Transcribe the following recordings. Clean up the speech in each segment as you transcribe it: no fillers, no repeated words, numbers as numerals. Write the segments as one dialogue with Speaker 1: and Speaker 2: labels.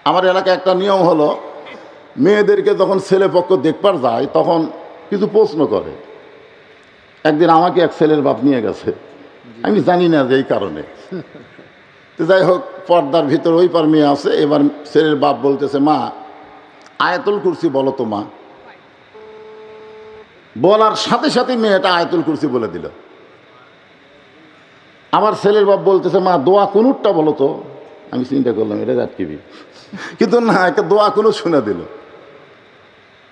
Speaker 1: আমার এলাকায় একটা নিয়ম হলো, মেয়েদেরকে যখন ছেলেপক্ষ দেখবার যায় তখন কিছু প্রশ্ন করে। একদিন আমাকে এক ছেলের বাপ নিয়ে গেছে, আমি জানি না যে এই কারণে। তো যাই হোক, পর্দার ভিতর ওই পার মেয়ে আছে। এবার ছেলের বাপ বলতেছে, মা আয়াতুল কুরসি বলো তো মা। বলার সাথে সাথে মেয়েটা আয়াতুল কুরসি বলে দিল। আমার ছেলের বাপ বলতেছে, মা দোয়া কুনুতটা বলো তো। আমি চিন্তা করলাম এটা রাটকিবি, কিন্তু না, একটা দোয়া কুনুত শুনে দিল।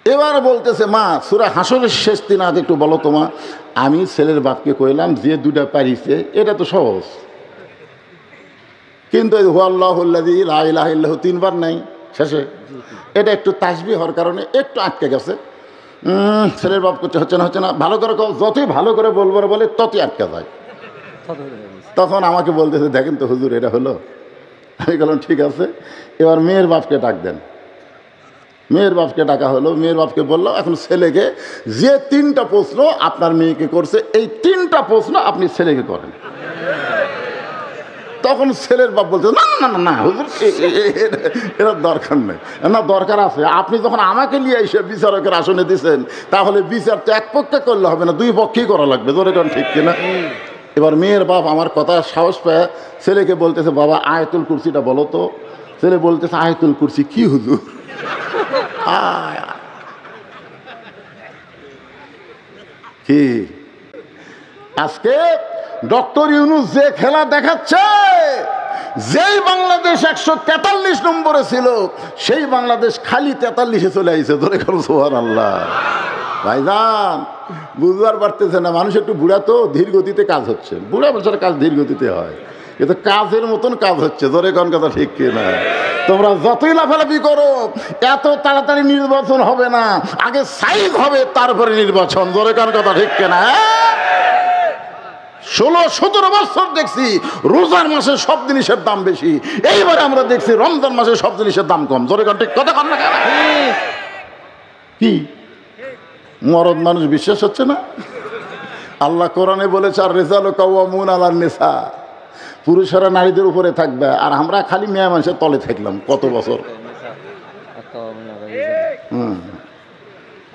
Speaker 1: এবার বলতেছে, মা সূরা হাসরের শেষ 3 আয়াত একটু বলো তো মা। আমি ছেলের বাপকে কইলাম যে দুটা পারিছে এটা তো সহজ, কিন্তু হুয়াল্লাহুল্লাযী লা ইলাহা ইল্লাহু 3 বার নাই শেষে, এটা একটু তাসবিহ হওয়ার কারণে একটু আটকে গেছে। ছেলের বাপ করছে হচ্ছে না, ভালো করে যতই ভালো করে বলবো বলে ততই আটকে যায়। তখন আমাকে বলতেছে, দেখেন তো হুজুর এটা হলো। আমি বললাম ঠিক আছে, এবার মেয়ের বাপকে ডাক দেন। মেয়ের বাপকে ডাকা হলো। মেয়ের বাপকে বললাম, এখন ছেলেকে যে 3টা প্রশ্ন আপনার মেয়েকে করছে এই 3টা প্রশ্ন আপনি ছেলেকে করেন। তখন ছেলের বাপ বলছে, না না না না হুজুর এরা দরকার নেই। না দরকার আছে, আপনি যখন আমাকে নিয়ে এসে বিচারকের আসনে দিচ্ছেন তাহলে বিচার তো এক পক্ষে করলে হবে না, 2 পক্ষেই করা লাগবে। জোরে কারণ ঠিক কিনা? এবার মেয়ের বাপ আমার কথা সাহস পায় ছেলেকে বলতেছে, বাবা আয়াতুল কুরসিটা বলো তো। ছেলে বলতেছে, আয়াতুল কুরসি কি হুজুর? কি আজকে ডক্টর ইউনূস যে খেলা দেখাচ্ছে, যেই বাংলাদেশ 143 নম্বরে ছিল সেই বাংলাদেশ খালি 43-এ চলে আসছে। ধরে করো সুবহানাল্লাহ। ভাইজান বুঝবার পারতেছে না, মানুষ একটু বুড়া তো, ধীর গতিতে কাজ হচ্ছে। বুড়া বছর কাজ ধীর গতিতে হয়, কিন্তু কাজের মতন কাজ হচ্ছে। ধরে কোন কথা ঠিক কিনা? তোমরা যতই লাফালাফি করো এত তাড়াতাড়ি নির্বাচন হবে না, আগে সাইজ হবে তারপরে নির্বাচন। ধরে কোন কথা ঠিক কিনা? 16-17 বছর দেখছি রোজার মাসে সব জিনিসের দাম বেশি, এইবারে আমরা দেখছি রমজান মাসে সব জিনিসের দাম কম। জোরে কোন ঠিক কথা কন না কেন? কি মরদ মানুষ বিশ্বাস হচ্ছে না? আল্লাহ কোরআনে বলেছে, আর রিজালু কাওয়ামুনা আলান নিসা, পুরুষেরা নারীদের উপরে থাকবে, আর আমরা খালি মেয়ে মানুষের তলে থাকলাম কত বছর।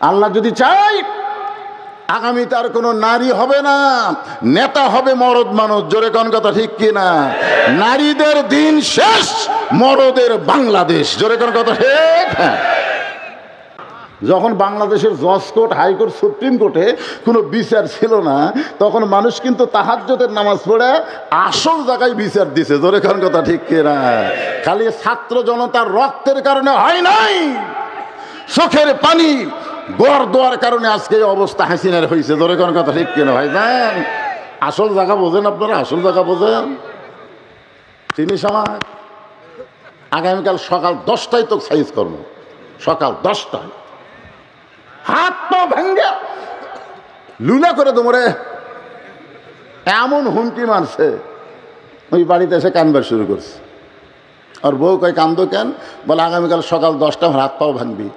Speaker 1: আল্লাহ যদি চাই আগামীতে আর কোনো নারী হবে না, নেতা হবে মরদ মানুষ। জোরে কোন কথা ঠিক কিনা? নারীদের দিন শেষ, মরদের বাংলাদেশ। জোরে কোন কথা ঠিক? যখন বাংলাদেশের জজ কোর্ট, হাইকোর্ট, সুপ্রিম কোর্টে কোনো বিচার ছিল না, তখন মানুষ কিন্তু তাহাজ্জুদের নামাজ পড়ে আসল জায়গায় বিচার দিছে। জোরে কোন কথা ঠিক কিনা? খালি ছাত্র জনতার রক্তের কারণে হয় নাই, চোখের পানি গড় দেওয়ার কারণে আজকে এই অবস্থা হাসিনার হয়েছে। ধরে কোন কথা ঠিক কিনা ভাইজান? আসল জায়গা বোঝেন আপনারা? আসল জায়গা বোঝেন? তিনি সময় আগামীকাল সকাল 10টায় তো সাইজ করব, সকাল 10টায় হাত পা ভেঙ্গে লুলা করে তোমরে এমন হুমকি মারছে। ওই বাড়িতে এসে কানবার শুরু করছে। আর বউ কয় কান্দো কেন? বলে আগামীকাল সকাল 10টায় হাত পাও ভাঙবি।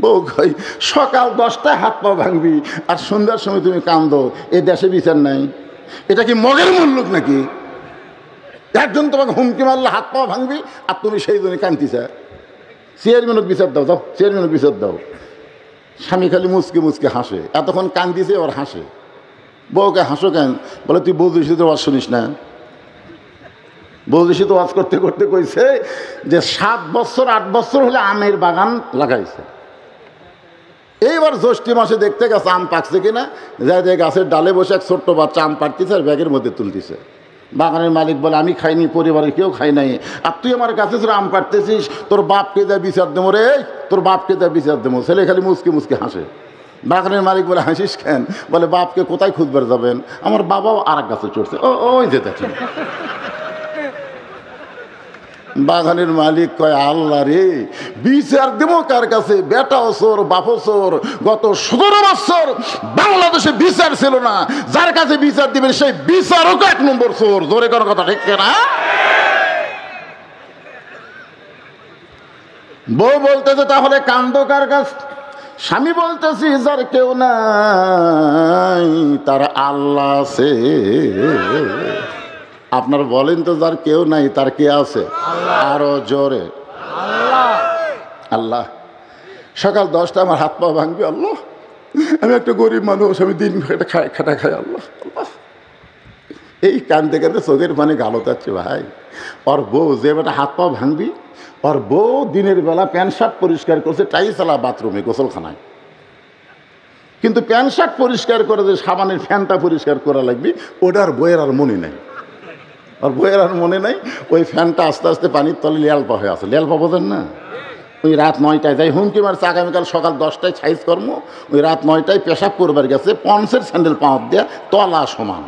Speaker 1: বউ কই সকাল 10টায় হাত পা ভাঙবি আর সন্ধ্যার সময় তুমি কান্দো, এ দেশে বিচার নাই? এটা কি মগের মুল্লুক নাকি? একজন তোমাকে হুমকি মারলে হাত পা ভাঙবি আর তুমি সেই জন্য কান্দিছে। চেয়ারম্যানক বিচার দাও, যাও চেয়ারম্যানক বিচার দাও। স্বামী খালি মুচকে মুচকে হাসে, এতক্ষণ কান্দিছে ওর হাসে। বউকে হাসো কেন? বলে তুই বৌদিসি তো ওয়াজ শুনিস না? বৌদিসি তো ওয়াজ করতে করতে কইছে যে 7 বছর 8 বছর হলে আমের বাগান লাগাইছে। এইবার জ্যৈষ্ঠী মাসে দেখতে গেছে আম পাকছে কিনা, যাই যে গাছের ডালে বসে এক ছোট্ট বাচ্চা আম পাড়তেছে আর ব্যাগের মধ্যে তুলতেছে। বাগানের মালিক বলে, আমি খাইনি, পরিবারের কেউ খাই নাই, আর তুই আমার কাছে আম পাড়তেছিস, তোর বাপকে যা বিচার দেবো রে, তোর বাপকে যা বিচার দেবো। ছেলে খালি মুচকে মুচকে হাসে। বাগানের মালিক বলে, হাসিস কেন? বলে, বাপকে কোথায় খুঁজবার যাবেন? আমার বাবাও আর এক গাছে চড়ছে। ওই যে দেখেন। বাগানের মালিক কয়, আল্লাহ রে, বিচার দেবো কার কাছে? বেটাও চোর, বাপও চোর। গত 17 বছর বাংলাদেশে বিচার ছিল না, যার কাছে বিচার দিবেন সেই বিচারক 1 নম্বর চোর। জোরে কোনো কথা ঠিক না? বউ বলতেছে, তাহলে কান্দো কার কাছ? স্বামী বলতেছি, যার কেউ নাই তার আল্লাহ আছে। আপনার বলেন তো যার কেউ নাই তার কে আছে? আরো জোরে আল্লাহ। সকাল 10টা আমার হাত পা ভাঙবে, আল্লাহ আমি একটা গরিব মানুষ, আমি দিন খাটা খাই, আল্লাহ আল্লাহ। এই কান্দতে কান্দতে চোখের পানি গালো যাচ্ছে ভাই। ওর বউ যে বেটা হাত পা ভাঙবি, ওর বউ দিনের বেলা প্যান্ট শার্ট পরিষ্কার করছে টাইসালা বাথরুমে গোসলখানায়, কিন্তু প্যান্ট শার্ট পরিষ্কার করে যে সাবানের ফ্যানটা পরিষ্কার করা লাগবে ওটার বইয়ের আর মনে নাই। আর বইয়ের আর মনে নাই, ওই ফ্যানটা আস্তে আস্তে পানির তলে লেলপা হয়ে আছে। লেলপা বোঝেন না? ওই রাত 9টায় যাই হুমকি মারছে আগামীকাল সকাল 10টায় সাইজ কর্ম, ওই রাত 9টায় পেশাব করবার গেছে, পন্সের স্যান্ডেল পাঁপ দেয়া তলা সমান,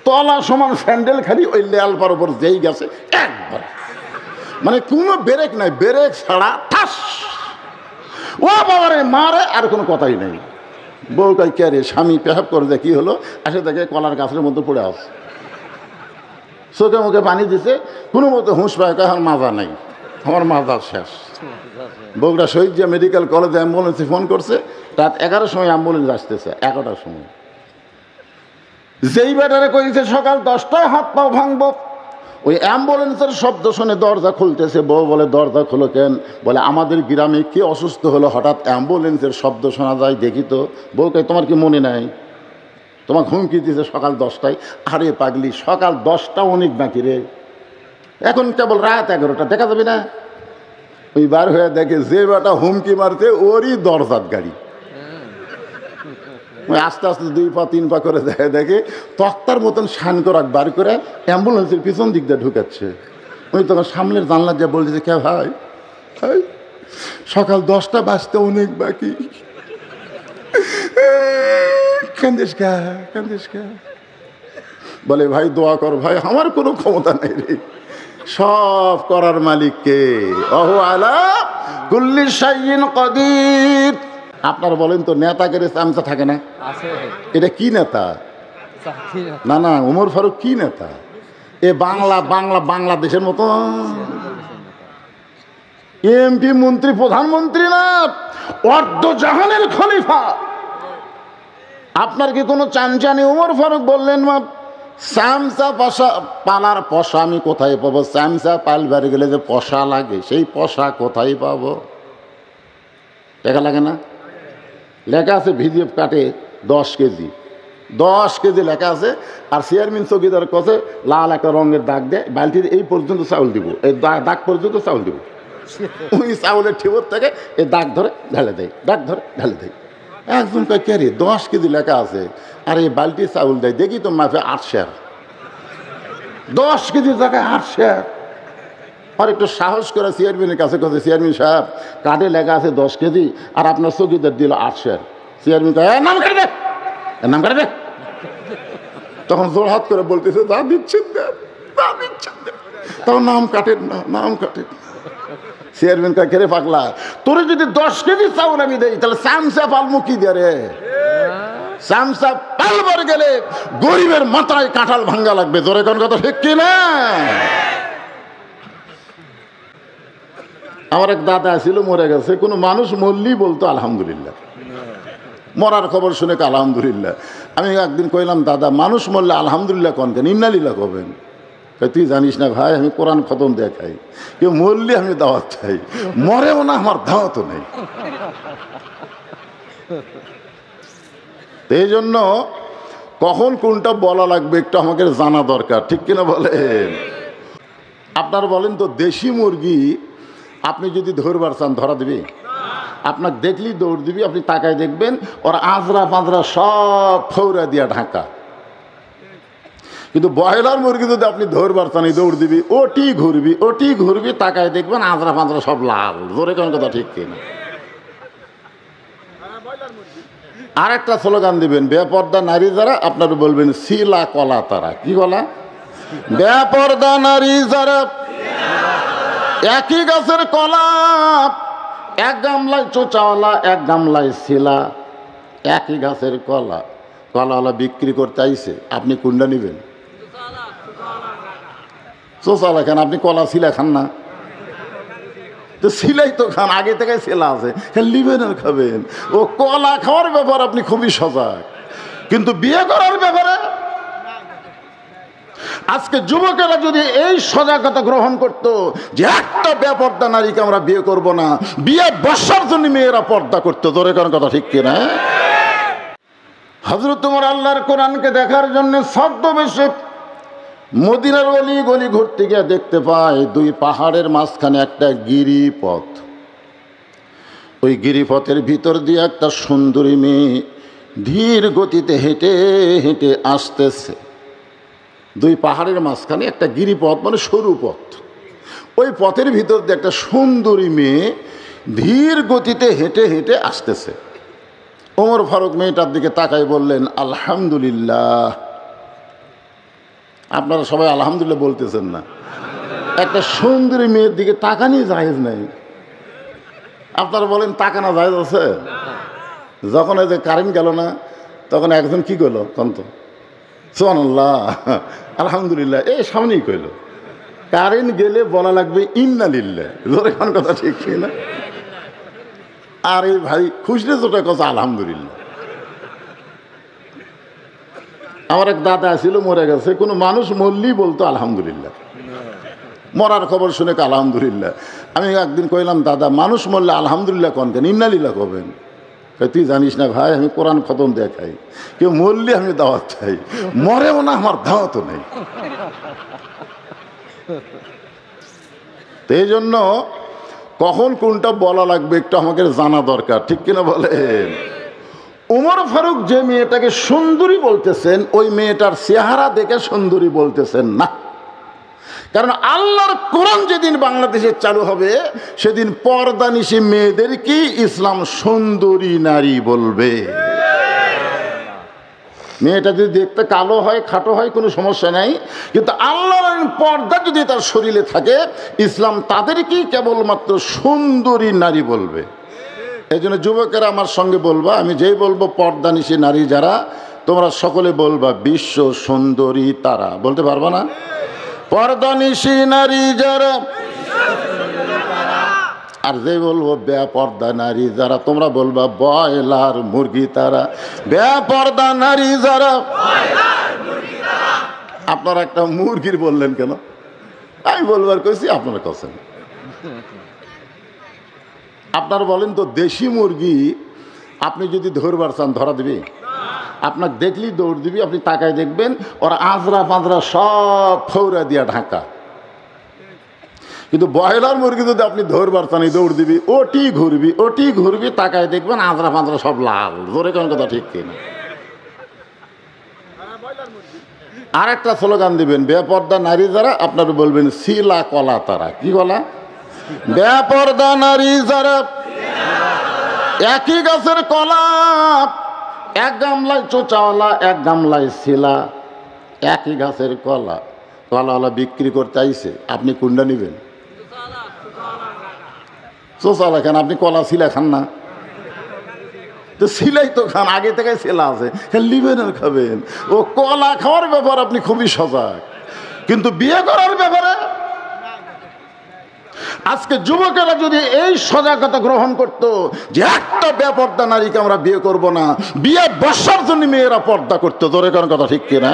Speaker 1: তলা সমান স্যান্ডেল খালি ওই লেলপার উপর যেই গেছে একবার, মানে কোনো ব্রেক নাই, ব্রেক ছাড়া ঠাস ও বাবারে মারে, আর কোনো কথাই নেই। বউ কয় কে রে? স্বামী পেশাব করে দেয়, কি হলো? আসে দেখে কলার গাছের মধ্যে পড়ে আছে, চোখে মুখে পানি দিছে, কোনো মতো হুঁশ পায়, এখন মাজা নাই, আমার মাজা শেষ। বগুড়া শহীদ জিয়া মেডিকেল কলেজে অ্যাম্বুলেন্সে ফোন করছে, রাত 11টার সময় অ্যাম্বুলেন্স আসতেছে, 11টার সময়। যেই ব্যাটারে কইছে সকাল 10টায় হাত পাও ভাঙবো, ওই অ্যাম্বুলেন্সের শব্দ শুনে দরজা খুলতেছে। বউ বলে দরজা খুলো কেন? বলে আমাদের গ্রামে কে অসুস্থ হলো, হঠাৎ অ্যাম্বুলেন্সের শব্দ শোনা যায়, দেখি তো। বউ কয় তোমার কি মনে নাই? তোমার হুমকি দিয়েছে সকাল 10টায়। আরে পাগলি, সকাল 10টা অনেক বাকি রে, এখন কেবল রাত 11টা, দেখা যাবে না? ওই বার হয়ে দেখে যে বেটা হুমকি মারছে ওরই দরজাত গাড়ি। ওই আস্তে আস্তে 2 পা 3 পা করে দেখে তক্তার মতন শান করাক বার করে অ্যাম্বুলেন্সের পিছন দিক দিয়ে ঢুকাচ্ছে। উনি তখন সামনের জানলা যা বলতেছে, কে ভাই ভাই সকাল 10টা বাজতে অনেক বাকি, কান্দিস কা কান্দিস কা? বলে ভাই দোয়া কর ভাই, আমার কোনো ক্ষমতা নেই রে, সব করার মালিক কে? ওহু আলা কুল্লি শাইইন কাদির। আপনারা বলেন তো নেতাকে চামচা থাকে না? এটা কি নেতা? না না, ওমর ফারুক কি নেতা? এ বাংলাদেশের মতো এমপি মন্ত্রী প্রধানমন্ত্রী না, অর্ধ জাহানের খলিফা। আপনার কি কোনো চামচানি? ওমর ফারুক বললেন মা চামচা পশা পালার পশা আমি কোথায় পাবো? চামচা পালবার গেলে যে পশা লাগে, সেই পশা কোথায় পাবো? টাকা লাগে না? লেখা আছে ভিজিএফ কাটে 10 কেজি, 10 কেজি লেখা আছে। আর চেয়ারম্যান চৌকিদার কাছে লাল একটা রঙের দাগ দেয়, বালতির এই পর্যন্ত চাউল দিব, এই দাগ পর্যন্ত চাউল দিব। ওই চাউলের ঠিবর থেকে এই দাগ ধরে ঢালে দেয়, দাগ ধরে ঢালে দেয়। একজন কয় কে রে? 10 কেজি লেখা আছে আর এই বালতি চাউল দেয়, দেখি তো মাফে 8 শের, 10 কেজির জায়গায় 8 শের। আর একটু সাহস করে চেয়ারম্যানের কাছে কথা, চেয়ারম্যান সাহেব কার্ডে লেখা আছে 10 কেজি আর আপনার চৌকিদার দিল 8 শের। চেয়ারম্যান কয় নাম কাটে দে, নাম কাটে দে। তখন জোড়হাত করে বলতেছে যা দিচ্ছেন দেন, যা দিচ্ছেন দেন। তখন নাম কাটেন না, নাম কাটেন। চেয়ারম্যান কয় কেরে পাগলা, তোরে যদি 10 কেজি চাউল আমি দেই তাহলে চামচা পালমু কি দিয়ে রে? চামচা পালবার গেলে গরিবের মাথায় কাঁঠাল ভাঙ্গা লাগবে। জোরে কোন কথা ঠিক কি না? আমার এক দাদা ছিল, মরে গেছে। কোনো মানুষ মরলেই বলতো আলহামদুলিল্লাহ, মরার খবর শুনে আলহামদুলিল্লাহ। আমি একদিন কইলাম দাদা মানুষ মরলে আলহামদুলিল্লাহ কন কেন, ইন্নালিল্লাহ করবেন? তুই জানিস না ভাই, আমি কোরআন খতম দেখাই, কেউ মরলে আমি দাওয়াত চাই, মরেও না আমার দাওয়াতও নেই। এই জন্য কখন কোনটা বলা লাগবে একটু আমাকে জানা দরকার, ঠিক কিনা বলেন? আপনার বলেন তো দেশি মুরগি আপনি যদি ধরবার চান ধরা দিবি? আপনাকে দেখলেই দৌড় দিবি, আপনি তাকায় দেখবেন ওর আজরা পাঁজরা সব ফৌরা দিয়া ঢাকা। কিন্তু ব্রয়লার মুরগি যদি আপনি ধরবার চান দৌড় দিবি, ওটি ঘুরবি, ওটি ঘুরবি, তাকায় দেখবেন আজরা পাঁজরা সব লাল। জোরে কোন কথা ঠিক কিনা? আর একটা স্লোগান দিবেন, বেপর্দা নারী যারা আপনার বলবেন শিলা কলা তারা। কি বলা? বেপর্দা নারী যারা একই গাছের কলা, এক গামলায় চোচাওয়ালা, এক গামলায় শিলা। একই গাছের কলা, কলাওয়ালা বিক্রি করতে আইছে, আপনি কোনটা নেবেন? চোচাওয়ালা খান, আপনি কলা শিলা খান না? তো শিলাই তো খান, আগে থেকে শিলা আছে, লিবেন আর খাবেন। ও কলা খাওয়ার ব্যাপার আপনি খুবই সজাগ, কিন্তু বিয়ে করার ব্যাপারে আজকে যুবকেরা যদি এই সজাগতা গ্রহণ করত যে একটা বেপর্দা নারীকে আমরা বিয়ে করব না, বিয়ে বসার জন্য মেয়েরা পর্দা করতো, জোরে কারণ কথা ঠিক কিনা? হযরত ওমর আল্লাহর কোরআনকে দেখার জন্য ছদ্মবেশে মদিনার অলি গলি ঘুরতে গিয়ে দেখতে পায় দুই পাহাড়ের মাঝখানে একটা গিরিপথ। ওই গিরিপথের ভিতর দিয়ে একটা সুন্দরী মেয়ে ধীর গতিতে হেঁটে হেঁটে আসতেছে। দুই পাহাড়ের মাঝখানে একটা গিরিপথ, মানে সরু পথ। ওই পথের ভিতর দিয়ে একটা সুন্দরী মেয়ে ধীর গতিতে হেঁটে হেঁটে আসতেছে। ওমর ফারুক মেয়েটার দিকে তাকাই বললেন, আলহামদুলিল্লাহ। আপনারা সবাই আলহামদুলিল্লাহ বলতেছেন না? একটা সুন্দরী মেয়ের দিকে তাকানি জায়েজ নাই। আপনারা বলেন তাকানো জায়েজ আছে? যখন এই যে কারেন্ট গেল না, তখন একজন কি করলো তন্ত সুবহানাল্লাহ আলহামদুলিল্লাহ এই সামনেই কইল। কারেন্ট গেলে বলা লাগবে ইন্না লিল্লাহ, জোরে কোন কথা ঠিক না? আর এই ভাই খুশলে যেটা কথা আলহামদুলিল্লাহ। আমার এক দাদা ছিল, মরে গেছে, কোনো মানুষ মরলেই বলতো আলহামদুলিল্লাহ। মরার খবর শুনে আলহামদুলিল্লাহ। আমি একদিন কইলাম, দাদা মানুষ মরলে আলহামদুলিল্লাহ কন কেন, ইন্নালিল্লাহ কবেন? তুই জানিস না ভাই, আমি কোরআন খতম দেখাই, কেউ মরলে আমি দাওয়াত চাই, মরেও না আমার দাওয়াতও নেই। এই জন্য কখন কোনটা বলা লাগবে একটু আমাকে জানা দরকার, ঠিক কিনা বলেন? ওমর ফারুক যে মেয়েটাকে সুন্দরী বলতেছেন, ওই মেয়েটার চেহারা দেখে সুন্দরী বলতেছেন না। কারণ আল্লাহর কোরআন যেদিন বাংলাদেশে চালু হবে, সেদিন পর্দানিশী মেয়েদেরকে ইসলাম সুন্দরী নারী বলবে। মেয়েটা যদি দেখতে কালো হয়, খাটো হয়, কোনো সমস্যা নাই, কিন্তু আল্লাহর পর্দা যদি তার শরীরে থাকে, ইসলাম তাদেরকেই কেবলমাত্র সুন্দরী নারী বলবে। এই জন্য যুবকেরা আমার সঙ্গে বলবা, আমি যেই বলবো পর্দানিশী নারী যারা, তোমরা সকলে বলবা বিশ্ব সুন্দরী তারা। বলতে পারবা না? পর্দানিশী নারী যারা। আর যে বলবো বেপর্দা নারী যারা, তোমরা বলবা বয়লার মুরগি তারা। বেপর্দা নারী যারা। আপনারা একটা মুরগির বললেন কেন? আমি বলবার কইছি, আপনারা কছেন। আপনারা বলেন তো, দেশি মুরগি আপনি যদি ধরবার চান ধরা দিবি? আপনাকে দেখলেই দৌড় দিবি। আপনি তাকায় দেখবেন ওরা আজরা পাঁজরা সব ফৌরা দিয়া ঢাকা। কিন্তু ব্রয়লার মুরগি যদি আপনি ধরবার চান দৌড় দিবি, ওটি ঘুরবি, ওটি ঘুরবি, তাকায় দেখবেন আজরা পাঁজরা সব লাল। জোরে কোন কথা ঠিক কিনা? আর একটা স্লোগান দিবেন, বেপর্দা নারী যারা, আপনারা বলবেন শিলা কলা তারা। কি কলা? বেপর্দা নারী যারা। একই গাছের কলা, এক গামলায় চোচাওয়ালা, এক গামলায় শিলা। একই গাছের কলা, কলাওয়ালা বিক্রি করতে আইছে, আপনি কোনটা নেবেন? চোচাওয়ালা খান, আপনি কলা শিলা খান না? তো শিলাই তো খান, আগে থেকে শিলা আছে, লিবেন আর খাবেন। ও কলা খাওয়ার ব্যাপার আপনি খুবই সজাগ, কিন্তু বিয়ে করার ব্যাপারে আজকে যুবকেরা যদি এই সজাগতা গ্রহণ করত যে একটা বেপর্দা নারীকে আমরা বিয়ে করব না, বিয়ে বসার জন্য মেয়েরা পর্দা করতো, জোরে কোন কথা ঠিক কিনা?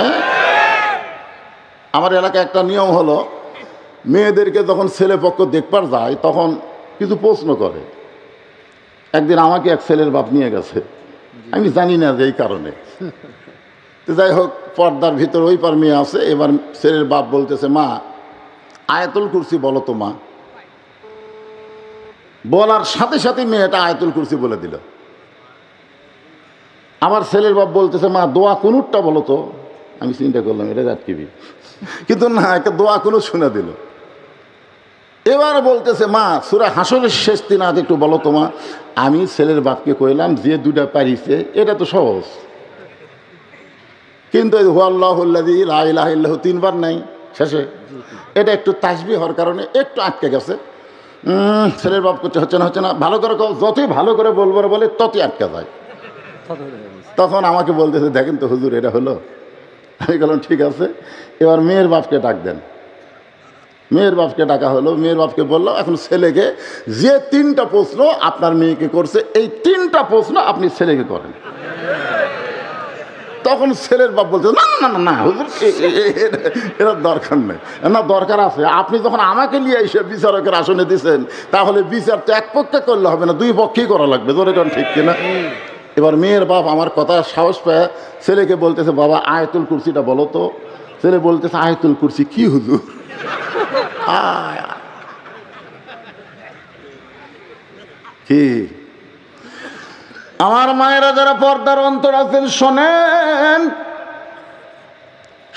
Speaker 1: আমার এলাকায় একটা নিয়ম হলো, মেয়েদেরকে যখন ছেলে পক্ষ দেখবার যায় তখন কিছু প্রশ্ন করে। একদিন আমাকে এক ছেলের বাপ নিয়ে গেছে, আমি জানি না যে এই কারণে। তো যাই হোক, পর্দার ভিতর ওই পার মেয়ে আছে। এবার ছেলের বাপ বলতেছে, মা আয়াতুল কুরসি বলো তো মা। বলার সাথে সাথে মেয়েটা আয়াতুল কুরসি বলে দিল। আমার ছেলের বাপ বলতেছে, মা দোয়া কুনুতটা বলো তো। আমি চিন্তা করলাম এটা রাটকিবি, কিন্তু না, একটা দোয়া কুনুত শুনে দিল। এবার বলতেছে, মা সূরা হাসরের শেষ 3 আয়াত একটু বলো তো মা। আমি ছেলের বাপকে কইলাম, যে দুটা পারিছে এটা তো সহজ, কিন্তু হুয়াল্লাহুল্লাযী লা ইলাহা ইল্লাহু 3 বার নাই শেষে, এটা একটু তাসবিহ হওয়ার কারণে একটু আটকে গেছে। ছেলের বাপ করছে হচ্ছে না, ভালো করে যতই ভালো করে বলবার বলে ততই আটকে যায়। তখন আমাকে বলতেছে, দেখেন তো হুজুর এটা হলো। আমি বললাম ঠিক আছে, এবার মেয়ের বাপকে ডাক দেন। মেয়ের বাপকে ডাকা হলো। মেয়ের বাপকে বললাম, এখন ছেলেকে যে 3টা প্রশ্ন আপনার মেয়েকে করছে, এই 3টা প্রশ্ন আপনি ছেলেকে করেন। তখন ছেলের বাপ বলতে, না না না না হুজুর, এরা দরকার নেই। না, দরকার আছে। আপনি যখন আমাকে নিয়ে এসে বিচারকের আসনে দিচ্ছেন, তাহলে বিচার তো এক পক্ষে করলে হবে না, দুই পক্ষেই করা লাগবে। ধরে কারণ ঠিক কিনা? এবার মেয়ের বাপ আমার কথা সাহস পায় ছেলেকে বলতেছে, বাবা আয়াতুল কুরসিটা বলো তো। ছেলে বলতেছে, আয়াতুল কুরসি কি হুজুর? কি আমার মায়েরা যারা পর্দার অন্তর আছেন শোনেন,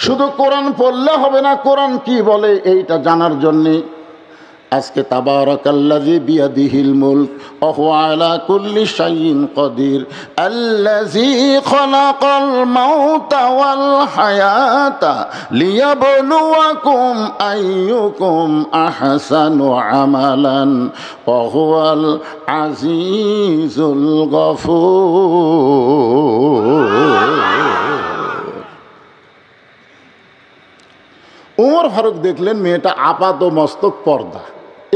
Speaker 1: শুধু কোরআন পড়লে হবে না, কোরআন কি বলে এইটা জানার জন্যে আজকে তাবারাকাল্লাযী বিয়াদিহিল মুলক ওয়া হুয়া আলা কুল্লি শাইইন কাদির আল্লাযী খালাকাল মাউতা ওয়াল হায়াতা লিয়াবলুয়াকুম আইয়ুকুম আহসানু আমালান ওয়া হুয়াল আজিজুল গফুর। ওমর ফারুক দেখলেন মেয়েটা আপাত মস্তক পর্দা,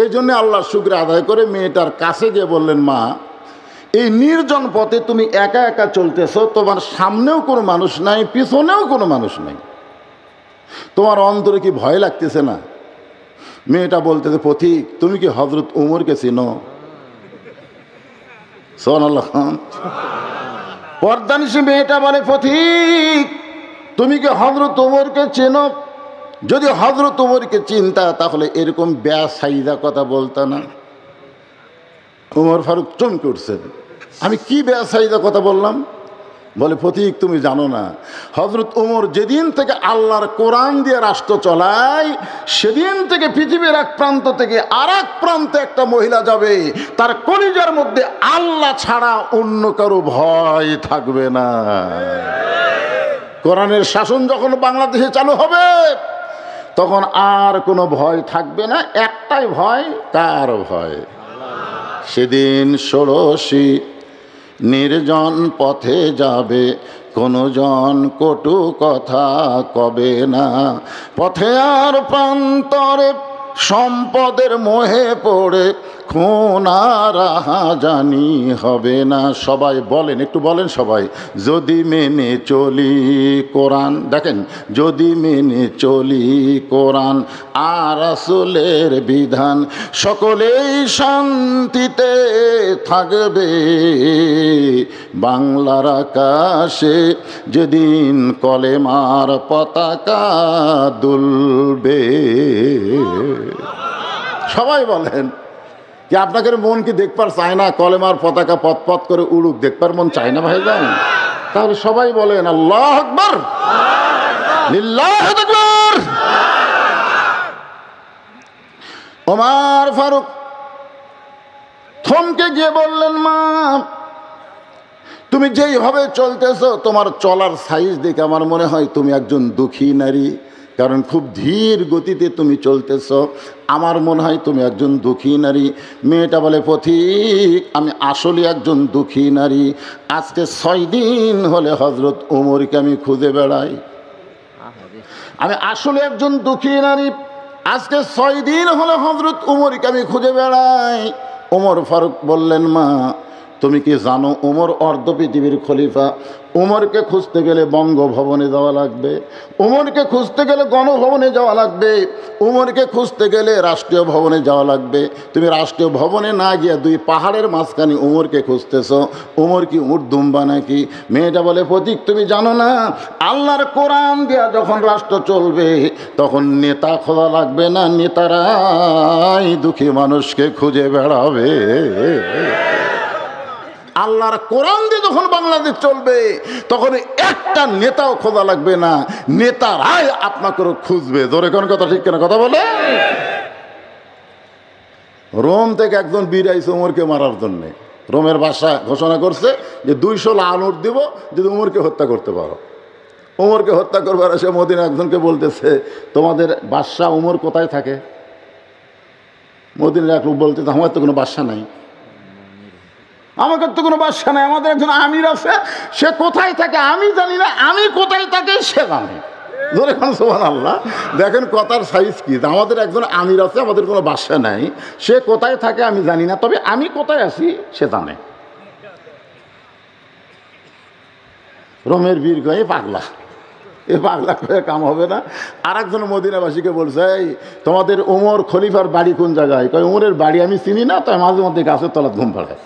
Speaker 1: এই জন্য আল্লাহর শুকর আদায় করে মেয়েটার কাছে গিয়ে বললেন, মা এই নির্জন পথে তুমি একা একা চলতেছ, তোমার সামনেও কোনো মানুষ নাই, পিছনেও কোনো মানুষ নাই, তোমার অন্তরে কি ভয় লাগতেছে না? মেয়েটা বলতেছে, পথিক তুমি কি হযরত উমরকে চিনো? সুবহানাল্লাহ। পর্দানিশী মেয়েটা বলে, পথিক তুমি কি হযরত উমরকে চেনো? যদি হযরত উমরকে চিন্তা তাহলে এরকম বেসাইদা কথা বলতা না। উমর ফারুক চমকে উঠছেন, আমি কি বেসাইদা কথা বললাম? বলে, পথিক তুমি জানো না, হযরত উমর যেদিন থেকে আল্লাহর কোরআন দিয়ে রাষ্ট্র চলায়, সেদিন থেকে পৃথিবীর এক প্রান্ত থেকে আর এক প্রান্তে একটা মহিলা যাবে, তার কলিজার মধ্যে আল্লাহ ছাড়া অন্য কারো ভয় থাকবে না। কোরআনের শাসন যখন বাংলাদেশে চালু হবে, তখন আর কোনো ভয় থাকবে না, একটাই ভয়। কার ভয়? সেদিন ষোড়শী নির্জন পথে যাবে, কোনো জন কটু কথা কবে না, পথে আর প্রান্তরে সম্পদের মোহে পড়ে খুন আর রাহাজানি হবে না। সবাই বলেন, একটু বলেন সবাই, যদি মেনে চলি কোরআন। দেখেন, যদি মেনে চলি কোরআন আর রাসূলের বিধান, সকলেই শান্তিতে থাকবে বাংলার আকাশে, যেদিন কলেমার পতাকা দুলবে। সবাই বলেন যে আপনাদের মন কি দেখবার চায় না কলেমার পতাকা পথ পথ করে উড়ুক? দেখবার মন চায় না ভাইজান? তাহলে সবাই বলেন আল্লাহু আকবার, লিল্লাহি আকবার। ওমর ফারুক থমকে গিয়ে বললেন, মা তুমি যেইভাবে চলতেছো, তোমার চলার সাইজ দেখে আমার মনে হয় তুমি একজন দুঃখী নারী, কারণ খুব ধীর গতিতে তুমি চলতেছ, আমার মনে হয় তুমি একজন দুঃখী নারী। মেয়েটা বলে, পথিক আমি আসলে একজন দুঃখী নারী, আজকে 6 দিন হলে হযরত উমরকে আমি খুঁজে বেড়াই। আমি আসলে একজন দুঃখী নারী, আজকে 6 দিন হলে হযরত উমরকে আমি খুঁজে বেড়াই। ওমর ফারুক বললেন, মা তুমি কি জানো উমর অর্ধ পৃথিবীর খলিফা? উমরকে খুঁজতে গেলে বঙ্গভবনে যাওয়া লাগবে, উমরকে খুঁজতে গেলে গণভবনে যাওয়া লাগবে, উমরকে খুঁজতে গেলে রাষ্ট্রীয় ভবনে যাওয়া লাগবে। তুমি রাষ্ট্রীয় ভবনে না গিয়ে 2 পাহাড়ের মাঝখানে উমরকে খুঁজতেছ, উমর কি উট দুম্বা নাকি? মেয়েটা বলে, পথিক তুমি জানো না, আল্লাহর কোরআন দিয়া যখন রাষ্ট্র চলবে, তখন নেতা খোঁজা লাগবে না, নেতারাই দুঃখী মানুষকে খুঁজে বেড়াবে। আল্লাহর কোরআন দিয়ে যখন বাংলাদেশ চলবে, তখন একটা নেতাও খোঁজা লাগবে না, নেতারাই আপনাকে খুঁজবে। ধরে কোন কথা ঠিক কিনা? কথা বলে। রোম থেকে একজন বীর আইছে উমরকে মারার জন্যে। রোমের বাদশা ঘোষণা করছে যে 200 লালুট দিব যদি উমরকে হত্যা করতে পারো। উমরকে হত্যা করবার এসে মদিনা একজনকে বলতেছে, তোমাদের বাদশা উমর কোথায় থাকে? মদিনার এক লোক বলতেছে, আমার তো কোনো বাদশা নাই, আমাদের তো কোনো বাদশা নাই, আমাদের একজন আমির আছে, সে কোথায় থাকে আমি জানি না, আমি কোথায় থাকে সে জানে। ধরে কোন সুবহানাল্লাহ। দেখেন কথার সাইজ কি। আমাদের একজন আমির আছে, আমাদের কোনো বাদশা নাই, সে কোথায় থাকে আমি জানি না, তবে আমি কোথায় আছি সে জানে। রোমের বীর কয়ে পাগলা, এ পাগলা কয়ে কাম হবে না। আর একজন মদিনাবাসীকে বলছে, এই তোমাদের ওমর খলিফার বাড়ি কোন জায়গায়? কয় ওমরের বাড়ি আমি চিনি না, তাই মাঝে মধ্যে গাছের তলায় ঘুম পাড়ায়।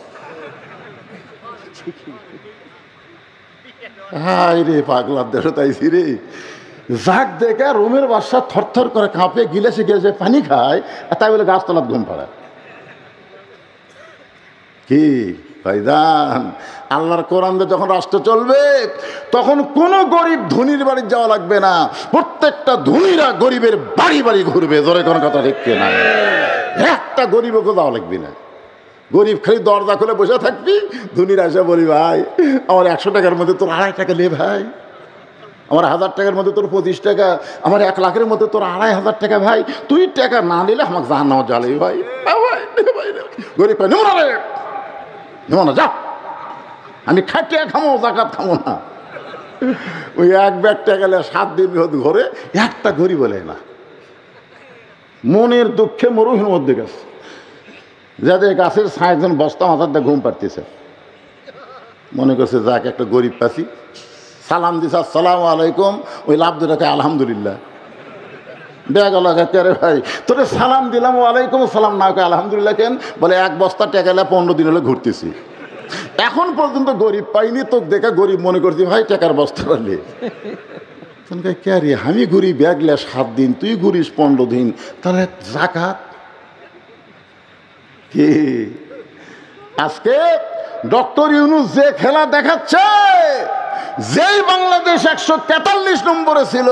Speaker 1: হাই রে পাগলার দেশ তাইছি রে। যাক দেখে রোমের বাদশা থরথর করে কাঁপে, গিলাসে গিলাসে পানি খায়, আর তাই বলে গাছতলার ঘুম পাড়ায়। কি ভাইজান, আল্লাহর কোরআন যখন রাষ্ট্র চলবে তখন কোনো গরিব ধনীর বাড়ি যাওয়া লাগবে না, প্রত্যেকটা ধনীরা গরিবের বাড়ি বাড়ি ঘুরবে। জোরে কোন কথা ঠিক না? একটা গরিবকে যাওয়া লাগবে না। গরিব খালি দরজা খুলে বসে থাকবি, ধনীরা এসে বলি, ভাই আমার 100 টাকার মধ্যে তোর 2.5 টাকা লে, ভাই আমার 1000 টাকার মধ্যে তোর 25 টাকা, আমার 1 লাখের মধ্যে তোর 2,500 টাকা, ভাই তুই টাকা না নিলে আমাকে জাহান্নামে জ্বালাবি। ভাই গরিব কয় নেমো না রে, নেমো না, যা, আমি খাটিয়া খামো, জাকাত খামো না। ওই 1 ব্যাগ টাকা গেলে 7 দিন ঘরে একটা গরিব বলে না। মনের দুঃখে মরুভূমির মধ্যে গেছে, যাদের গাছের ছায় একজন বস্তা মাথার দিয়ে ঘুম পাড়তেছে, মনে করছে যাক একটা গরিব পাচ্ছি, সালাম দিছে আসসালামু আলাইকুম, ওই লাভ দুটাকে আলহামদুলিল্লাহ। ব্যাগ আলাদা কে রে ভাই, তোরে সালাম দিলাম ওয়ালাইকুম সালাম, না কে আলহামদুলিল্লাহ কেন? বলে 1 বস্তা টাকা 15 দিন হলে ঘুরতেছি, এখন পর্যন্ত গরিব পাইনি, তোকে দেখে গরিব মনে করছি, ভাই টাকার বস্তা পারলে কে রে? আমি ঘুরি ব্যাগলে 7 দিন, তুই ঘুরিস 15 দিন, তাহলে জাকাত কি? আজকে ডক্টর ইউনূস যে খেলা দেখাচ্ছে, যেই বাংলাদেশ 143 নম্বরে ছিল,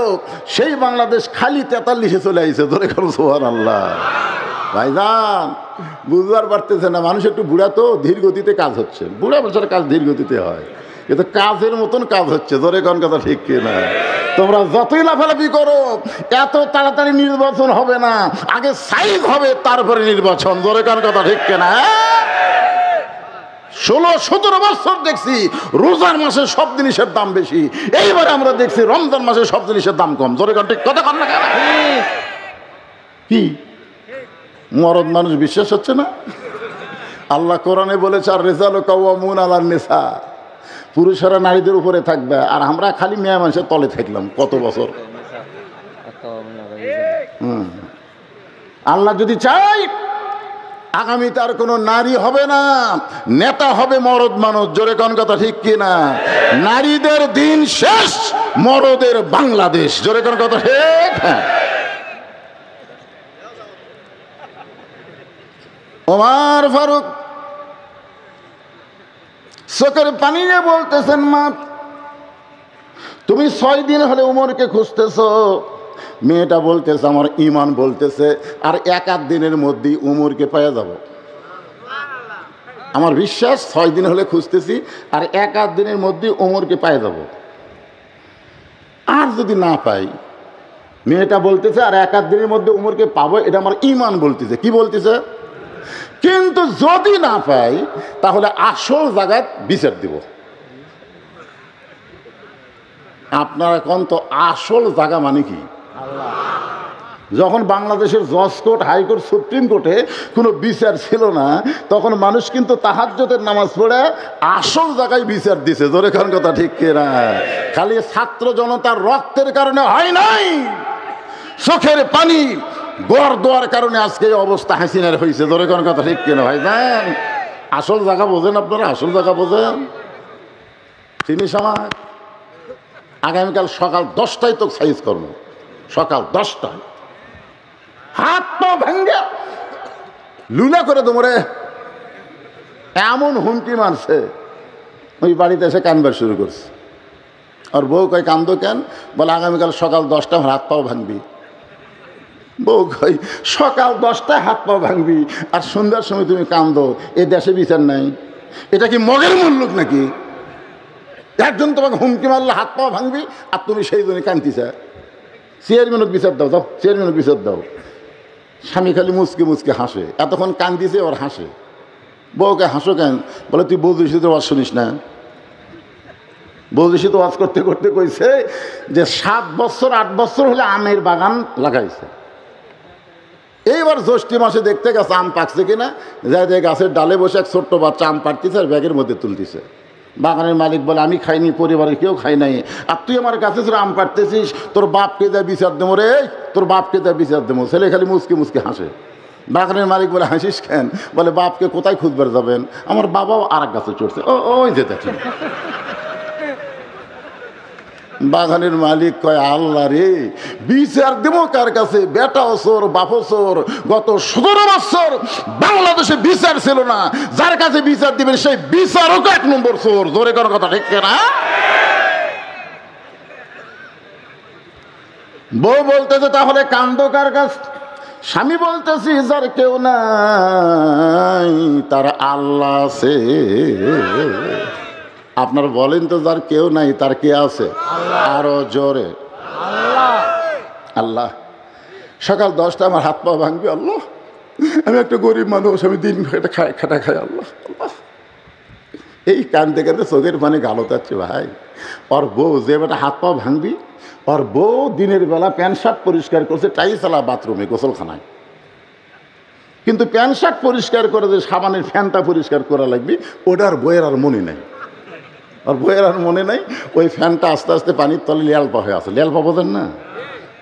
Speaker 1: সেই বাংলাদেশ খালি 43-এ চলে আইছে। ধরে করো সুবহানাল্লাহ। ভাইজান বুঝবার পারতেছে না, মানুষ একটু বুড়া তো, ধীর গতিতে কাজ হচ্ছে। বুড়া বছর কাজ ধীর গতিতে হয়, কিন্তু কাজের মতন কাজ হচ্ছে। ধরে কোন কথা ঠিক কিনা? তোমরা যতই লাফালাফি করো, এত তাড়াতাড়ি নির্বাচন হবে না, আগে সাইজ হবে তারপরে নির্বাচন। ধরে কোন কথা ঠিক কিনা? 16-17 বছর দেখছি রোজার মাসে সব জিনিসের দাম বেশি, এইবারে আমরা দেখছি রমজান মাসে সব জিনিসের দাম কম। জোরে ঠিক কথা কন না? কি মরদ মানুষ বিশ্বাস হচ্ছে না? আল্লাহ কোরআনে বলেছে, আর রিজালু কাওয়ামুন আলান নিসা, পুরুষেরা নারীদের উপরে থাকবে, আর আমরা খালি মেয়ে মানুষের তলে থাকলাম কত বছর। আল্লাহ যদি চাই আগামীতে আর কোনো নারী হবে না, নেতা হবে মরদ মানুষ। জোরে কোন কথা ঠিক কিনা? নারীদের দিন শেষ, মরদের বাংলাদেশ। জোরে কোন কথা ঠিক? ওমর ফারুক চোখের পানি নিয়ে বলতেছেন, মা তুমি 6 দিন হলে উমরকে খুঁজতেছ। মেয়েটা বলতেছে, আমার ইমান বলতেছে আর 1-8 দিনের মধ্যেই উমরকে পেয়ে যাব। আমার বিশ্বাস 6 দিন হলে খুঁজতেছি, আর 1-8 দিনের মধ্যেই উমরকে পেয়ে যাব। আর যদি না পাই, মেয়েটা বলতেছে আর 1-8 দিনের মধ্যে উমরকে পাবো, এটা আমার ইমান বলতেছে। কি বলতেছে? কিন্তু যদি না পাই, তাহলে আসল জায়গায় বিচার দিব। আপনারা এখন তো আসল জায়গা মানে কি? যখন বাংলাদেশের জজ কোর্ট, হাইকোর্ট, সুপ্রিম কোর্টে কোনো বিচার ছিল না, তখন মানুষ কিন্তু তাহাজ্জুদের নামাজ পড়ে আসল জায়গায় বিচার দিছে। জোরে কোন কথা ঠিক কিনা? খালি ছাত্র জনতার রক্তের কারণে হয় নাই, চোখের পানি গড় দেওয়ার কারণে আজকে এই অবস্থা হাসিনার হয়েছে। ধরে কোন কথা ঠিক কিনা? ভাই যান, আসল জায়গা বোঝেন আপনারা? আসল জায়গা বোঝেন? তিনি সমাজ আগামীকাল সকাল 10টায় তো সাইজ করবো, সকাল 10টায় হাত পা ভেঙ্গে লুলা করে তোমরে এমন হুমকি মারছে, ওই বাড়িতে এসে কানবার শুরু করছে। আর বউ কয় কান্দো কেন? বলে আগামীকাল সকাল 10টায় হাত পাও ভাঙবি। বউ কয় সকাল 10টায় হাত পা ভাঙবি আর সন্ধ্যার সময় তুমি কান্দো, এ দেশে বিচার নাই? এটা কি মগের মুল্লুক নাকি? একজন তোমাকে হুমকি মারলে হাত পা ভাঙবি আর তুমি সেই জন্য কান্দিছা। চেয়ারম্যানের বিচার দাও, যাও চেয়ারম্যানের বিচার দাও। স্বামী খালি মুচকে মুচকে হাসে, এতক্ষণ কান্দিছে ওর হাসে। বউকে হাসো কেন? বলে তুই বৌদির তো ওয়াজ শুনিস না? বৌদির তো ওয়াজ করতে করতে কইছে যে 7 বছর 8 বছর হলে আমের বাগান লাগাইছে, এইবার জ্যৈষ্ঠী মাসে দেখতে গেছে আম পাকছে কিনা, যাই গাছের ডালে বসে এক ছোট্ট বাচ্চা আম পাড়তেছে আর ব্যাগের মধ্যে তুলতেছে। বাগানের মালিক বলে আমি খাইনি, পরিবারের কেউ খাই নাই, আর তুই আমার কাছে আম কাটতেছিস, তোর বাপকে যা বিচার দেবো রে, তোর বাপকে যা বিচার দেবো। ছেলে খালি মুসকে মুসকে হাসে। বাগানের মালিক বলে হাসিস কেন? বলে বাপকে কোথায় খুঁজবার যাবেন, আমার বাবাও আর এক গাছে চড়ছে, ওই যে দেখেন। বাগানের মালিক কয় আল্লাহ রে, বিচার দেবো কার কাছে? বেটাও চোর, বাপও চোর। গত 17 বছর বাংলাদেশে বিচার ছিল না, যার কাছে বিচার দিবেন সেই বিচারক 1 নম্বর চোর। জোরে কোনো কথা ঠিক না? বউ বলতেছে তাহলে কান্দো কার কাছ? স্বামী বলতেছি যার কেউ নাই তার আল্লাহ আছে। আপনার বলেন তো, যার কেউ নাই তার কে আছে? আরো জোরে আল্লাহ। সকাল 10টা আমার হাত পা ভাঙবে, আল্লাহ আমি একটা গরিব মানুষ, আমি দিন খাটা খাই, আল্লাহ আল্লাহ। এই কান্দতে কান্দতে চোখের পানি গালো যাচ্ছে ভাই। ওর বউ যে বেটা হাত পা ভাঙবি, ওর বউ দিনের বেলা প্যান্ট শার্ট পরিষ্কার করছে টাইসালা বাথরুমে গোসলখানায়, কিন্তু প্যান্ট শার্ট পরিষ্কার করে যে সাবানের ফ্যানটা পরিষ্কার করা লাগবে ওটার বইয়ের আর মনে নাই। আর বইয়ের আর মনে নাই, ওই ফ্যানটা আস্তে আস্তে পানির তলে লেলপা হয়ে আছে। লেলপা বোঝেন না?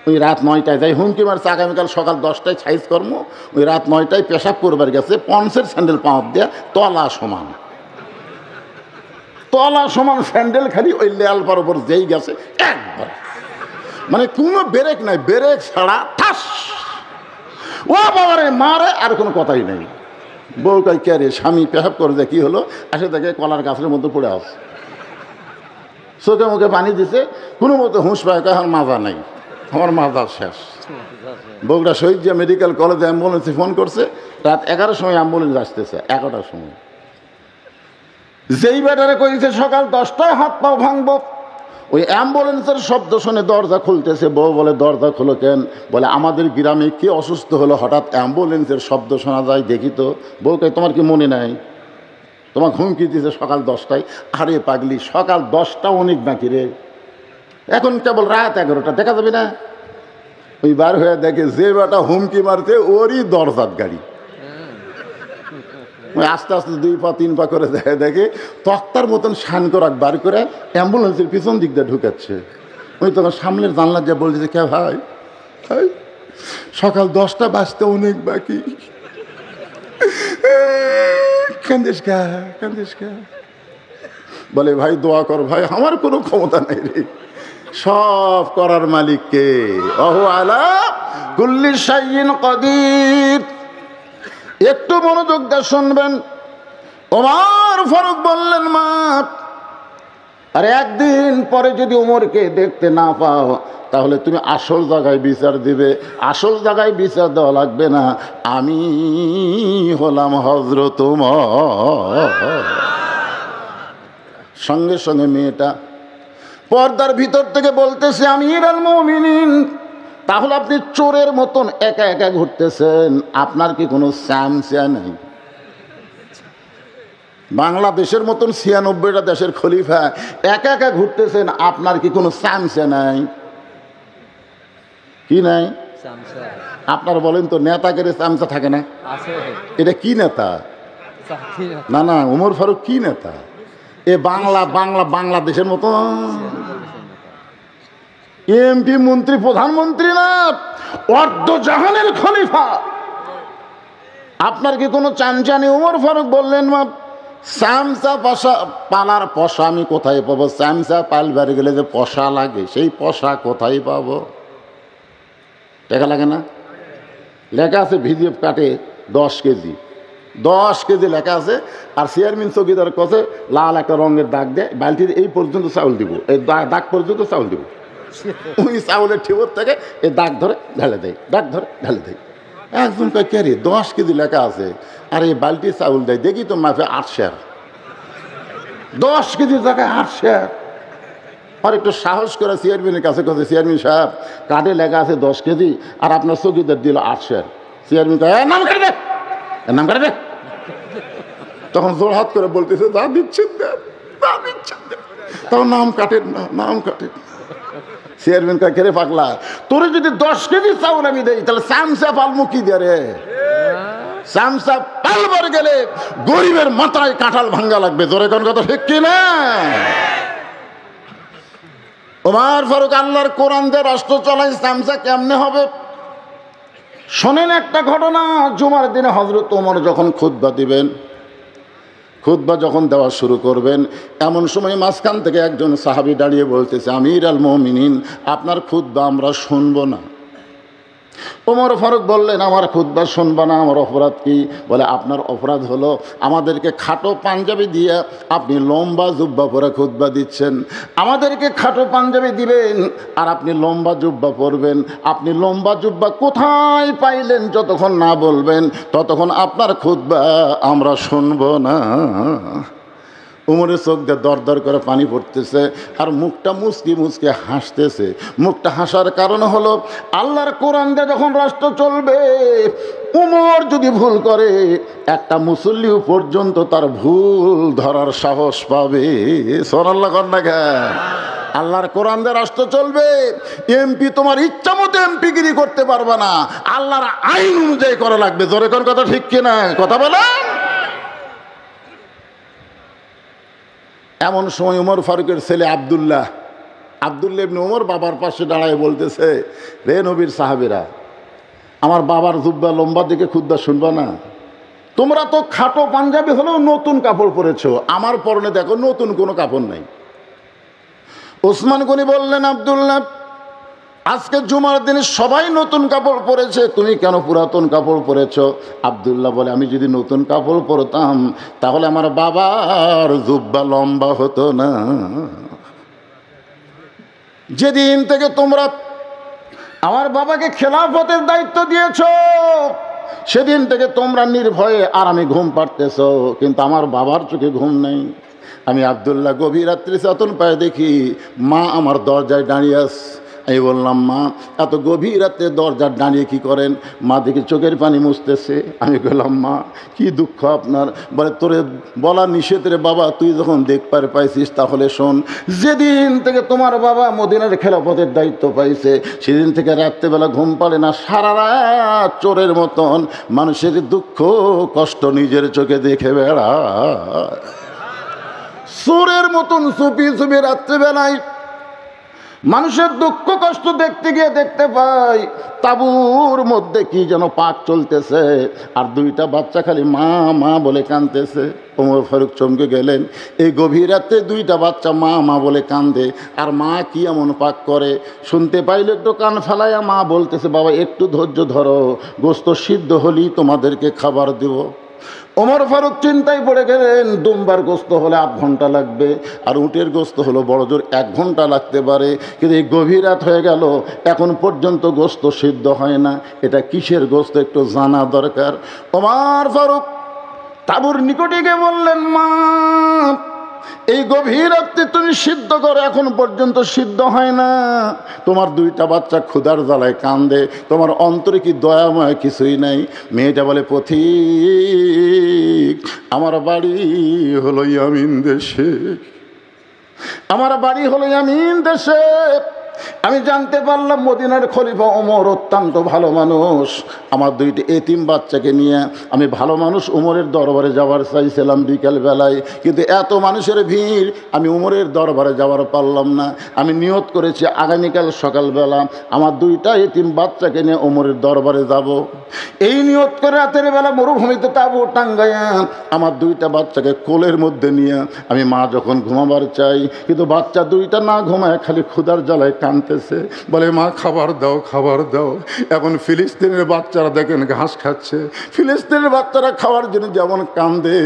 Speaker 1: ওই রাত 9টায় যাই হুমকি মারছে আগামীকাল সকাল 10টায় সাইজ কর্ম, ওই রাত 9টায় পেশাব করবার গেছে, পন্সের স্যান্ডেল পাওয়া দেয়া তলা সমান, তলা সমান স্যান্ডেল খালি ওই লেলপার উপর যেই গেছে একবার, মানে কোনো ব্রেক নাই, ব্রেক ছাড়া ঠাস, ও বাবারে মারে, আর কোনো কথাই নেই। বউ কয় কে রে? স্বামী পেশাব করে দেয়, কি হলো? আসে দেখে কলার গাছের মধ্যে পড়ে আছে, চোখে মুখে পানি দিছে, কোনো মতো হুঁশ পায়, এখন মাজা নাই, আমার মাজা শেষ। বউটা শহীদ জিয়া মেডিকেল কলেজে অ্যাম্বুলেন্সে ফোন করছে, রাত 11টার সময় অ্যাম্বুলেন্স আসতেছে, 11টার সময়। যেই ব্যাটারে কইছে সকাল 10টায় হাত পাও ভাঙবো, ওই অ্যাম্বুলেন্সের শব্দ শুনে দরজা খুলতেছে। বউ বলে দরজা খুলো কেন? বলে আমাদের গ্রামে কে অসুস্থ হলো, হঠাৎ অ্যাম্বুলেন্সের শব্দ শোনা যায়, দেখি তো। বউ কয় তোমার কি মনে নাই? তোমার হুমকি দিয়েছে সকাল 10টায়। আরে পাগলি, সকাল 10টা অনেক বাকি রে, এখন কেবল রাত 11টা, দেখা যাবে না? ওই বার হয়ে দেখে যে বেটা হুমকি মারছে ওরই দরজার গাড়ি। আস্তে আস্তে 2 পা 3 পা করে দেখে তক্তার মতন শান করাক বার করে অ্যাম্বুলেন্সের পিছন দিক দিয়ে ঢুকাচ্ছে। ওই তখন সামনের জানলা যা বলছে, কে ভাই সকাল 10টা বাজতে অনেক বাকি, কান্দিস কা কান্দিস কা? বলে ভাই দোয়া কর ভাই, আমার কোনো ক্ষমতা নেই রে, সব করার মালিক কে? ওহু আলা কুল্লি শাইইন কাদির। একটু মনোযোগ দিয়ে শুনবেন। ওমর ফারুক বললেন মা, আর একদিন পরে যদি ওমরকে দেখতে না পাও তাহলে তুমি আসল জায়গায় বিচার দিবে। আসল জায়গায় বিচার দেওয়া লাগবে না, আমি হলাম হযরত ওমর। সঙ্গে সঙ্গে মেয়েটা পর্দার ভিতর থেকে বলতেছে আমিরুল মুমিনিন, তাহলে আপনি চোরের মতন একা একা ঘুরতেছেন, আপনার কি কোনো স্যামসিয়া নেই? বাংলাদেশের মতন 96টা দেশের খলিফা একা একা ঘুরতেছেন, আপনার কি কোনো স্যামসিয়া নাই? কি নাই? আপনার বলেন তো, নেতাকে চামচা থাকে না? এটা কি নেতা? না না, ওমর ফারুক কি নেতা? এ বাংলাদেশের মতো এমপি মন্ত্রী প্রধানমন্ত্রী না, অর্ধজাহানের খলিফা। আপনার কি কোনো চামচা নেই? ওমর ফারুক বললেন মা, চামচা পশা পালার পশা আমি কোথায় পাবো? চামচা পালবার গেলে যে পশা লাগে, সেই পশা কোথায় পাবো? টাকা লাগে না? লেখা আছে ভিজিএফ কাটে 10 কেজি, 10 কেজি লেখা আছে। আর চেয়ারম্যান চৌকিদার কাছে লাল একটা রঙের দাগ দেয়, বালতির এই পর্যন্ত চাউল দিব, এই দাগ পর্যন্ত চাউল দিব। ওই চাউলের ঠিবর থেকে এই দাগ ধরে ঢালে দেয়, দাগ ধরে ঢালে দেয়। একজন কয় কে রে, 10 কেজি লেখা আছে আর এই বালতি চাউল দেয়, দেখি তো মাফে 8 শেয়ার, 10 কেজির জায়গায় 8 শেয়ার। আর একটু সাহস করে চেয়ারম্যানের কাছে কথা, চেয়ারম্যান সাহেব কার্ডে লেখা আছে 10 কেজি আর আপনার চৌকিদার দিল 8 শেয়ার। চেয়ারম্যান কয় নাম কাটে দে, নাম কাটে দে। তখন জোর হাত করে বলতেছে যা দিচ্ছেন দেন, যা দিচ্ছেন দেন। তখন নাম কাটেন না, নাম কাটেন। চেয়ারম্যান কয় কেরে পাগলা, তোরে যদি 10 কেজি চাউল আমি দেই তাহলে চামচা পালমু কি দিয়ে রে? চামচা বিশালবার গেলে গরিবের মাথায় কাঁঠাল ভাঙ্গা লাগবে। জোরে কোন কথা ঠিক কিনা? ওমর ফারুক আল্লাহর কোরআন দিয়ে রাষ্ট্র চালায়, তামসা কেমনে হবে? শোনেন একটা ঘটনা। জুমার দিনে হযরত ওমর যখন খুতবা দিবেন, খুতবা যখন দেওয়া শুরু করবেন, এমন সময় মাঝখান থেকে একজন সাহাবী দাঁড়িয়ে বলতেছে, আমির আল মুমিনিন, আপনার খুতবা আমরা শুনবো না। ওমর ফারুক বললেন, আমার খুতবা শুনবা না, আমার অপরাধ কি? বলে, আপনার অপরাধ হলো আমাদেরকে খাটো পাঞ্জাবি দিয়ে আপনি লম্বা জুব্বা পরে খুতবা দিচ্ছেন। আমাদেরকে খাটো পাঞ্জাবি দিবেন আর আপনি লম্বা জুব্বা পরবেন। আপনি লম্বা জুব্বা কোথায় পাইলেন? যতক্ষণ না বলবেন ততক্ষণ আপনার খুতবা আমরা শুনবো না। উমরের চোখ দিয়ে দর দর করে পানি পড়তেছে আর মুখটা মুচকি মুচকি হাসতেছে। মুখটা হাসার কারণ হলো, আল্লাহর কোরআন দিয়ে যখন রাষ্ট্র চলবে, উমর যদি ভুল করে একটা মুসল্লিও পর্যন্ত তার ভুল ধরার সাহস পাবে। সুবহানাল্লাহ কন্যা গান। আল্লাহর কোরআন দিয়ে রাষ্ট্র চলবে। এমপি তোমার ইচ্ছা মতো এমপিগিরি করতে পারবে না, আল্লাহর আইন অনুযায়ী করা লাগবে। জোরে কোন কথা ঠিক কিনা? কথা বলেন। এমন সময় উমর ফারুকের ছেলে আব্দুল্লাহ ইবনে উমর বাবার পাশে দাঁড়ায় বলতেছে, রে নবীর সাহাবীরা, আমার বাবার জুব্বা লম্বা দিকে খুদ্া শুনবা না? তোমরা তো খাটো পাঞ্জাবি হলেও নতুন কাপড় পরেছো, আমার পরনে দেখো নতুন কোনো কাপড় নাই। ওসমান গনি বললেন, আব্দুল্লাহ, আজকে জুমার দিনে সবাই নতুন কাপড় পরেছে, তুমি কেন পুরাতন কাপড় পরেছ? আব্দুল্লাহ বলে, আমি যদি নতুন কাপড় পরতাম তাহলে আমার বাবার জুব্বা লম্বা হতো না। যেদিন থেকে তোমরা আমার বাবাকে খেলাফতের দায়িত্ব দিয়েছ, সেদিন থেকে তোমরা নির্ভয়ে আরামে ঘুম পাড়তেছ, কিন্তু আমার বাবার চোখে ঘুম নেই। আমি আব্দুল্লাহ গভীর রাত্রি চেতন পায়ে দেখি মা আমার দরজায় দাঁড়িয়ে আছে। আমি বললাম, মা, এত গভীর রাতে দরজার দাঁড়িয়ে কি করেন? মা দেখি চোখের পানি মুছতেছে। আমি বললাম, মা, কি দুঃখ আপনার? বলে, তোরে বলা নিষেধ রে বাবা, তুই যখন দেখতে পাইছিস তাহলে শোন। যেদিন থেকে তোমার বাবা মদিনার খেলাফতের দায়িত্ব পাইছে, সেদিন থেকে রাত্রেবেলা ঘুম পাড়ে না, সারা রাত চোরের মতন মানুষের দুঃখ কষ্ট নিজের চোখে দেখে বেড়ায়। চোরের মতন চুপি চুপি রাত্রেবেলায় মানুষের দুঃখ কষ্ট দেখতে গিয়ে দেখতে পাই তাঁবুর মধ্যে কি যেন পাক চলতেছে, আর দুইটা বাচ্চা খালি মা মা বলে কাঁদতেছে। ওমর ফারুক চমকে গেলেন। এই গভীর রাতে দুইটা বাচ্চা মা মা বলে কান্দে, আর মা কি এমন পাক করে? শুনতে পাইলে একটু কান ফেলাইয়া মা বলতেছে, বাবা একটু ধৈর্য ধরো, গোস্ত সিদ্ধ হলেই তোমাদেরকে খাবার দেব। ওমর ফারুক চিন্তায় পড়ে গেলেন, দুম্বার গোস্ত হলে 8 ঘন্টা লাগবে, আর উটের গোস্ত হলো বড় জোর 1 ঘন্টা লাগতে পারে, কিন্তু এই গভীর রাত হয়ে গেল, এখন পর্যন্ত গোস্ত সিদ্ধ হয় না। এটা কিসের গোস্ত একটু জানা দরকার। ওমর ফারুক তাঁবুর নিকটে গিয়ে বললেন, মা, এই গভীর রাত্রে তুমি সিদ্ধ করো, এখন পর্যন্ত সিদ্ধ হয় না। তোমার দুইটা বাচ্চা ক্ষুধার জ্বালায় কান্দে, তোমার অন্তরে কি দয়াময় কিছুই নাই? মেয়েটা বলে, পথিক, আমার বাড়ি হলো ইয়ামিন দেশে, আমার বাড়ি হলো ইয়ামিন দেশে। আমি জানতে পারলাম মদিনার খলিফা ওমর অত্যন্ত ভালো মানুষ। আমার 2টি এতিম বাচ্চাকে নিয়ে আমি ভালো মানুষ ওমরের দরবারে যাওয়ার চাইছিলাম বিকেল বেলায়, কিন্তু এত মানুষের ভিড়, আমি ওমরের দরবারে যাওয়ার পারলাম না। আমি নিয়ত করেছি আগামীকাল সকালবেলা আমার 2টা এতিম বাচ্চাকে নিয়ে ওমরের দরবারে যাব। এই নিয়ত করে রাতের বেলা মরুভূমিতে তাঁবু টাঙ্গাইয়া আমার 2টা বাচ্চাকে কোলের মধ্যে নিয়ে আমি মা যখন ঘুমাবার চাই, কিন্তু বাচ্চা 2টা না ঘুমায় খালি ক্ষুধার জ্বালায় কাঁদতেছে, বলে, মা, খাবার দাও, খাবার দাও। এখন ফিলিস্তিনের বাচ্চারা দেখেন ঘাস খাচ্ছে, ফিলিস্তিনের বাচ্চারা খাওয়ার জন্য যেমন কান্দে,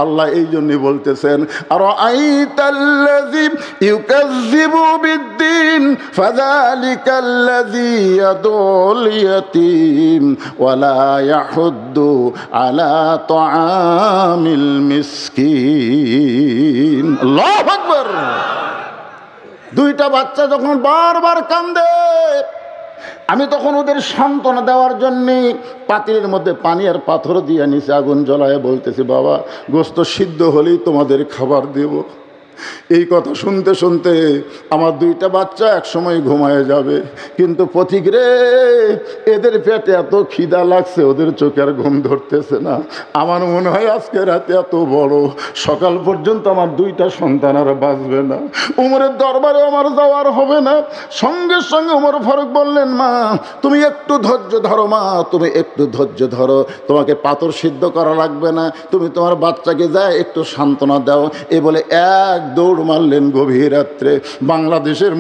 Speaker 1: আল্লাহ এই জন্য বলতেছেন, আর আইতাল্লাযী ইউকাযযিবু বিদ্দীন ফাযালিকাল্লাযী ইয়াদুল ইয়াতীম ওয়ালা ইয়াহুদ্দু আলা তুআমিল মিসকিন। আল্লাহু আকবার। 2টা বাচ্চা যখন বারবার কান্দে, আমি তখন ওদের সান্ত্বনা দেওয়ার জন্যে পাতিলের মধ্যে পানি আর পাথর দিয়ে নিচে আগুন জ্বলায় বলতেছি, বাবা, গোস্ত সিদ্ধ হলেই তোমাদের খাবার দেব। এই কথা শুনতে শুনতে আমার দুইটা বাচ্চা একসময় ঘুমায় যাবে, কিন্তু পথিক রে, এদের পেটে এত খিদা লাগছে, ওদের চোখে আর ঘুম ধরতেছে না। আমার মনে হয় আজকে রাতে এত বড়, সকাল পর্যন্ত আমার দুইটা সন্তান আর বাঁচবে না, উমরের দরবারে আমার যাওয়ার হবে না। সঙ্গে সঙ্গে উমর ফারুক বললেন, মা তুমি একটু ধৈর্য ধরো, মা তুমি একটু ধৈর্য ধরো, তোমাকে পাথর সিদ্ধ করা লাগবে না, তুমি তোমার বাচ্চাকে যায় একটু সান্ত্বনা দাও। এ বলে এক দৌড় মারলেন গভীর রাত্রে বাংলাদেশের